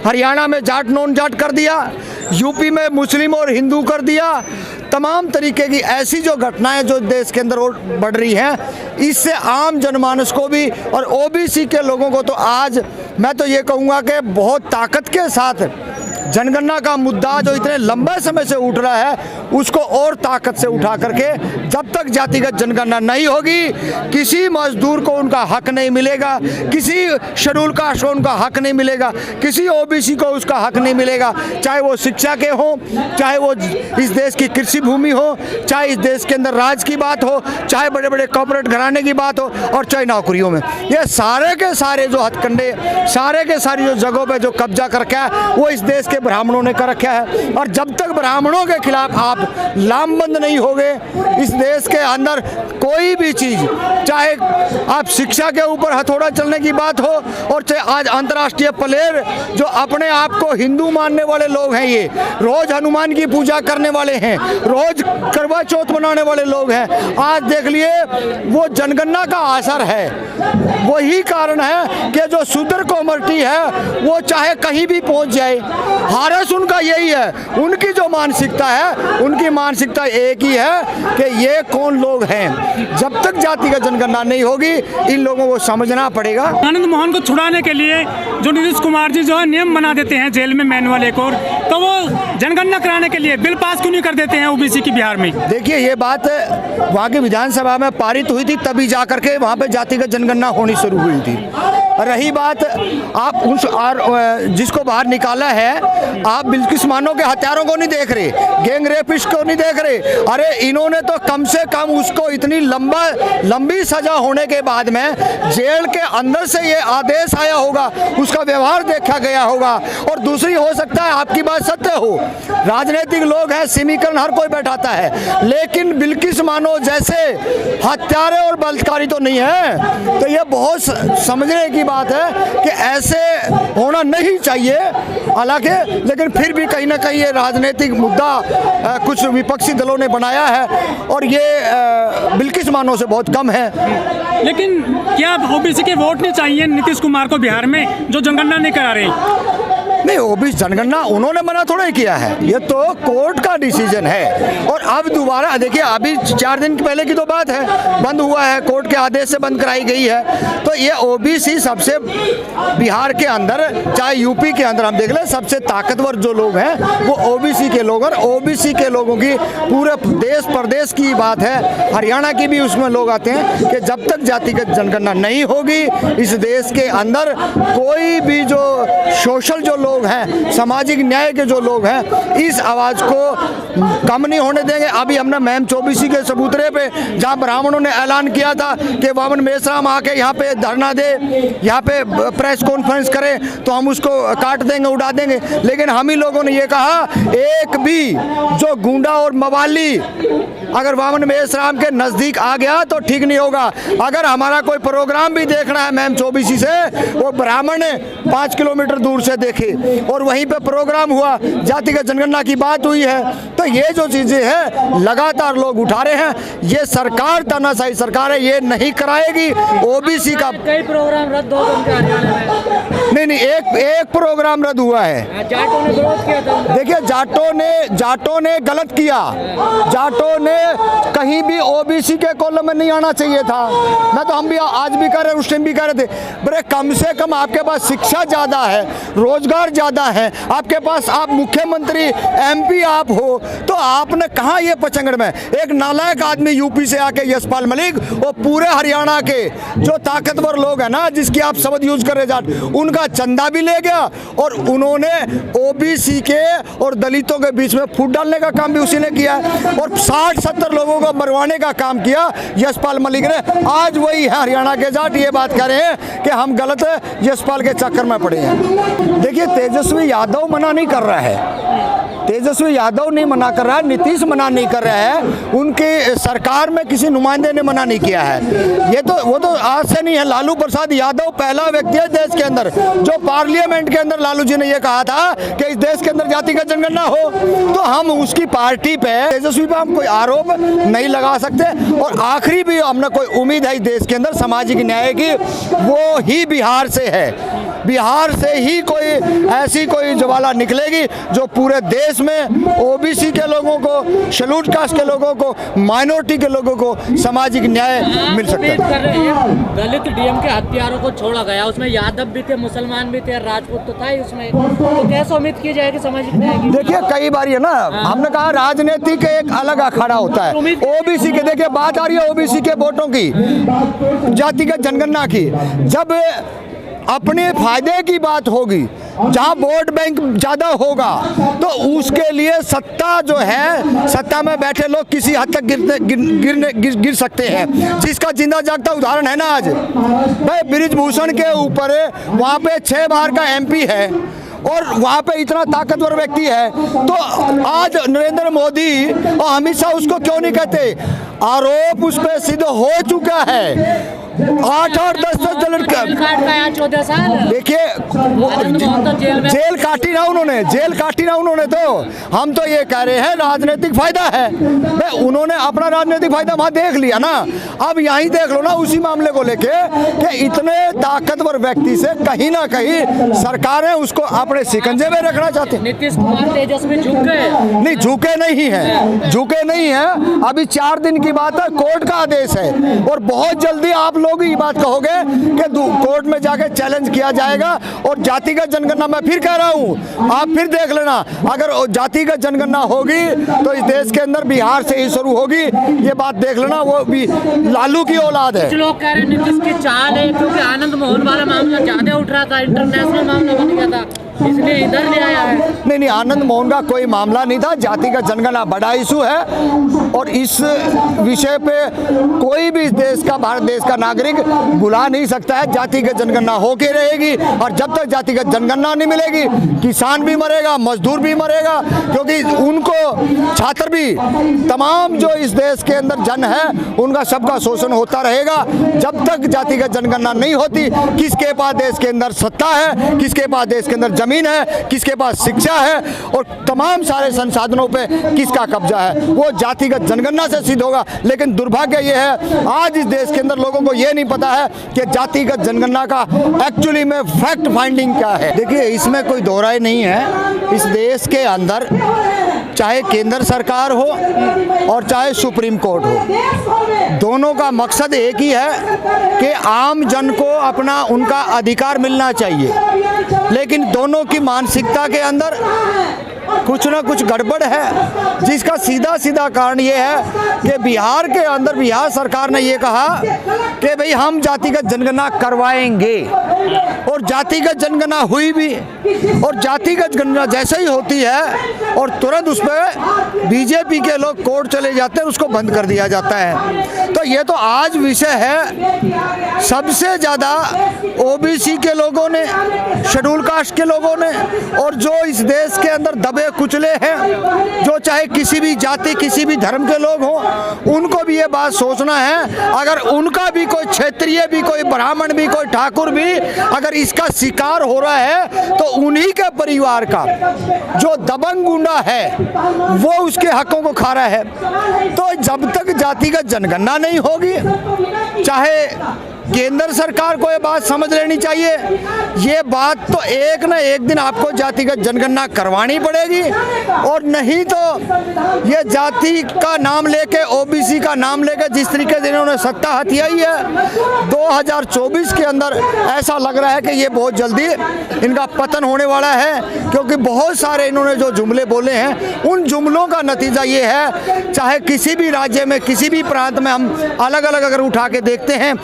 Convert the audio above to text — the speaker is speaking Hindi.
हरियाणा में जाट नॉन जाट कर दिया, यूपी में मुस्लिम और हिंदू कर दिया। तमाम तरीके की ऐसी जो घटनाएं जो देश के अंदर बढ़ रही हैं, इससे आम जनमानस को भी और ओबीसी के लोगों को तो आज मैं तो ये कहूँगा कि बहुत ताकत के साथ जनगणना का मुद्दा जो इतने लंबे समय से उठ रहा है, उसको और ताकत से उठा करके जब तक जातिगत जनगणना नहीं होगी, किसी मजदूर को उनका हक नहीं मिलेगा, किसी शेड्यूल कास्ट को उनका हक नहीं मिलेगा, किसी ओबीसी को उसका हक नहीं मिलेगा, चाहे वो शिक्षा के हो, चाहे वो इस देश की कृषि भूमि हो, चाहे इस देश के अंदर राज की बात हो, चाहे बड़े बड़े कॉर्पोरेट घराने की बात हो, और चाहे नौकरियों में। ये सारे के सारे जो हथकंडे, सारे के सारी जो जगहों पे जो कब्जा कर रखा है, वो इस देश के ब्राह्मणों ने कर रखा है। और जब तक ब्राह्मणों के खिलाफ आप लामबंद नहीं होगे, इस देश के अंदर कोई भी चीज़, चाहे आप शिक्षा के ऊपर हथौड़ा चलने की बात हो, और चाहे आज अंतर्राष्ट्रीय प्लेयर जो अपने आप को हिंदू मानने वाले लोग हैं, ये रोज हनुमान की पूजा करने वाले हैं, रोज करवा चौथ मनाने वाले लोग हैं, आज देख लिए वो जनगणना का असर है। वही कारण है कि जो शूद्र कम्युनिटी है वो चाहे कहीं भी पहुंच जाए, हारस उनका यही है। उनकी जो मानसिकता है, उनकी मानसिकता एक ही है कि ये कौन लोग हैं। जब तक जातिगत जनगणना नहीं होगी, इन लोगों को समझना पड़ेगा। आनंद मोहन को छुड़ाने के लिए जो नीतीश कुमार जी जो है नियम बना देते हैं जेल में मैनुअल एक और, तो वो जनगणना कराने के लिए बिल पास क्यों नहीं कर देते हैं ओबीसी की बिहार में? देखिए, ये बात वहाँ की विधानसभा में पारित हुई थी, तभी जा करके वहाँ पे जातिगत जनगणना होनी शुरू हुई थी। रही बात आप उस जिसको बाहर निकाला है, आप बिल्किस मानो के हत्यारों को नहीं देख रहे, गैंग रेपिस्ट को नहीं देख रहे। अरे इन्होंने तो कम से कम उसको इतनी लंबी सजा होने के बाद में जेल के अंदर से ये आदेश आया होगा, उसका व्यवहार देखा गया होगा। और दूसरी, हो सकता है आपकी बात सत्य हो, राजनीतिक लोग हैं, समीकरण हर कोई बैठाता है, लेकिन बिल्किस मानो जैसे हत्यारे और बलात्कारी तो नहीं है। तो ये बहुत समझने की बात है कि ऐसे होना नहीं चाहिए। हालांकि लेकिन फिर भी कहीं ना कहीं ये राजनीतिक मुद्दा कुछ विपक्षी दलों ने बनाया है, और ये बिल्किस मानो से बहुत कम है। लेकिन क्या ओबीसी के वोट नहीं चाहिए नीतीश कुमार को बिहार में, जो जनगणना नहीं करा रहे? नहीं, ओबीसी जनगणना उन्होंने मना थोड़ा ही किया है, ये तो कोर्ट का डिसीजन है। और अब दोबारा देखिए, अभी 4 दिन पहले की तो बात है, बंद हुआ है, कोर्ट के आदेश से बंद कराई गई है। तो ये ओबीसी सबसे, बिहार के अंदर चाहे यूपी के अंदर हम देख लें, सबसे ताकतवर जो लोग हैं वो ओबीसी के लोग, और ओबीसी के लोगों की पूरे देश प्रदेश की बात है, हरियाणा की भी उसमें लोग आते हैं कि जब तक जातिगत जनगणना नहीं होगी, इस देश के अंदर कोई भी जो सोशल जो लोग हैं, सामाजिक न्याय के जो लोग हैं, इस आवाज़ को कम नहीं होने देंगे। अभी हमने मैम 24 के सबूतरे पे, जहाँ ब्राह्मणों ने ऐलान किया था कि वामन मेश्राम आके यहाँ पे धरना दे, यहाँ पे प्रेस कॉन्फ्रेंस करे, तो हम उसको काट देंगे, उड़ा देंगे। लेकिन हम ही लोगों ने ये कहा, एक भी जो गुंडा और मवाली अगर वामन मेश्राम के नज़दीक आ गया तो ठीक नहीं होगा। अगर हमारा कोई प्रोग्राम भी देखना है मैम 24 से, वो ब्राह्मण 5 किलोमीटर दूर से देखे, और वहीं पे प्रोग्राम हुआ, जातिगत जनगणना की बात हुई है। तो ये जो चीज़ें हैं लगातार लोग उठा रहे हैं, ये सरकार तानाशाही सरकार है, ये नहीं कराएगी। ओबीसी का कई प्रोग्राम रद्द हो गए, नहीं, एक प्रोग्राम रद्द हुआ है। जाटों ने विरोध किया था। देखिए, जाटों ने गलत किया, जाटों ने कहीं भी ओबीसी के कॉलम में नहीं आना चाहिए था। मैं तो हम भी आज भी कर रहे, उस टाइम भी कर रहे थे, बड़े कम से कम आपके पास शिक्षा ज़्यादा है, रोजगार ज़्यादा है, आपके पास आप मुख्यमंत्री एमपी आप हो, तो आपने कहाँ ये पचंगड़ में एक नालायक आदमी यूपी से आके यशपाल मलिक, वो पूरे हरियाणा के जो ताकतवर लोग हैं ना, जिसकी आप शब्द यूज कर रहे जाट, उनका चंदा भी ले गया, और उन्होंने ओबीसी के और दलितों के बीच में फूट डालने का काम भी उसी ने किया, और 60-70 लोगों को मरवाने का काम किया यशपाल मलिक ने। आज वही है हरियाणा के जाट ये बात कह रहे हैं कि हम गलत यशपाल के चक्कर में पड़े हैं। देखिए, तेजस्वी यादव मना नहीं कर रहा है, तेजस्वी यादव नहीं मना कर रहा है, नीतीश मना नहीं कर रहा है, उनके सरकार में किसी नुमाइंदे ने मना नहीं किया है। ये तो वो तो आज से नहीं है, लालू प्रसाद यादव पहला व्यक्ति है देश के अंदर जो पार्लियामेंट के अंदर लालू जी ने ये कहा था कि इस देश के अंदर जातिगत जनगणना हो। तो हम उसकी पार्टी पे, तेजस्वी पे हम कोई आरोप नहीं लगा सकते। और आखिरी भी हमने कोई उम्मीद है इस देश के अंदर सामाजिक न्याय की, वो ही बिहार से है। बिहार से ही कोई ऐसी कोई ज्वाला निकलेगी जो पूरे देश में ओबीसी के लोगों को, शेड्यूल्ड कास्ट के लोगों को, माइनॉरिटी के लोगों को सामाजिक न्याय मिल सकता उम्मीद है। कर रहे हैं दलित डीएम के हत्यारों को छोड़ा गया, उसमें यादव भी थे, मुसलमान भी थे, राजपूत तो था ही उसमें, तो कैसे उम्मीद की जाएगी सामाजिक न्याय की? देखिए कई बार ये ना हमने कहा राजनीति के एक अलग अखाड़ा होता है। ओबीसी के देखिए बात आ रही है ओबीसी के वोटों की, जातिगत जनगणना की, जब अपने फायदे की बात होगी, जहां वोट बैंक ज्यादा होगा तो उसके लिए सत्ता जो है, सत्ता में बैठे लोग किसी हद तक गिर सकते हैं, जिसका जिंदा जागता उदाहरण है ना आज भाई बृजभूषण के ऊपर वहां पे 6 बार का एमपी है और वहाँ पे इतना ताकतवर व्यक्ति है, तो आज नरेंद्र मोदी और अमित शाह उसको क्यों नहीं कहते? आरोप उस पर सिद्ध हो चुका है, 8 और 10 जेल काट का 14 साल। देखिए जेल काटी ना उन्होंने, जेल काटी ना उन्होंने, तो हम तो ये कह रहे हैं राजनीतिक फायदा है, उन्होंने अपना राजनीतिक फायदा वहां देख लिया ना, अब यहीं देख लो ना उसी मामले को लेके कि इतने ताकतवर व्यक्ति से कहीं ना कहीं सरकारें उसको अपने शिकंजे में रखना चाहती हैं। नीतीश कुमार तेजस्वी झुक गए? नहीं झुके नहीं है, झुके नहीं है, अभी 4 दिन की बात है, कोर्ट का आदेश है और बहुत जल्दी आप लोग ये बात कहोगे कि कोर्ट में जाके चैलेंज किया जाएगा। और जातिगत जनगणना मैं फिर कह रहा हूं, आप फिर देख लेना, अगर जातिगत जनगणना होगी तो इस देश के अंदर बिहार से ही शुरू होगी, ये बात देख लेना, वो भी लालू की औलाद है। कुछ लोग कह रहे हैं नीतीश की चाल है, क्योंकि आनंद मोहन वाला मामला ज्यादा उठ रहा था, इंटरनेशनल मामला बन गया था, इसलिए इधर ले आया है। नहीं आनंद मोहन का कोई मामला नहीं था, जातिगत जनगणना बड़ा इशू है और इस विषय पे कोई भी देश का, भारत देश का नागरिक बुला नहीं सकता है। जातिगत जनगणना होके रहेगी और जब तक जातिगत जनगणना नहीं मिलेगी किसान भी मरेगा, मजदूर भी मरेगा, क्योंकि उनको, छात्र भी, तमाम जो इस देश के अंदर जन है उनका सबका शोषण होता रहेगा जब तक जातिगत जनगणना नहीं होती। किसके पास देश के अंदर सत्ता है, किसके पास देश के अंदर जमीन है, किसके पास शिक्षा है और तमाम सारे संसाधनों पे किसका कब्जा है, वो जातिगत जनगणना से सिद्ध होगा। लेकिन दुर्भाग्य ये है आज इस देश के अंदर लोगों को ये नहीं पता है कि जातिगत जनगणना का एक्चुअली में फैक्ट फाइंडिंग क्या है। देखिए इसमें कोई दो राय नहीं है, इस देश के अंदर चाहे केंद्र सरकार हो और चाहे सुप्रीम कोर्ट हो, दोनों का मकसद एक ही है कि आम जन को अपना उनका अधिकार मिलना चाहिए, लेकिन दोनों की मानसिकता के अंदर कुछ ना कुछ गड़बड़ है, जिसका सीधा सीधा कारण ये है कि बिहार के अंदर बिहार सरकार ने ये कहा कि भाई हम जातिगत जनगणना करवाएंगे और जातिगत जनगणना हुई भी, और जातिगत जनगणना जैसे ही होती है और तुरंत उस पर बीजेपी के लोग कोर्ट चले जाते हैं, उसको बंद कर दिया जाता है। तो ये तो आज विषय है, सबसे ज़्यादा ओबीसी के लोगों ने, शेड्यूल कास्ट के लोगों ने और जो इस देश के अंदर दबे कुचले हैं, जो चाहे किसी भी जाति किसी भी धर्म के लोग हों, उनको भी ये बात सोचना है, अगर उनका भी कोई क्षेत्रीय भी, कोई ब्राह्मण भी, कोई ठाकुर भी अगर इसका शिकार हो रहा है तो उन्हीं के परिवार का जो दबंग गुंडा है वो उसके हकों को खा रहा है। तो जब तक जातिगत जनगणना नहीं होगी, चाहे केंद्र सरकार को ये बात समझ लेनी चाहिए, ये बात तो एक ना एक दिन आपको जातिगत जनगणना करवानी पड़ेगी, और नहीं तो ये जाति का नाम लेके, ओबीसी का नाम लेके जिस तरीके से इन्होंने सत्ता हथियाई है 2024 के अंदर, ऐसा लग रहा है कि ये बहुत जल्दी इनका पतन होने वाला है, क्योंकि बहुत सारे इन्होंने जो जुमले बोले हैं उन जुमलों का नतीजा ये है, चाहे किसी भी राज्य में, किसी भी प्रांत में हम अलग अलग अगर उठा के देखते हैं।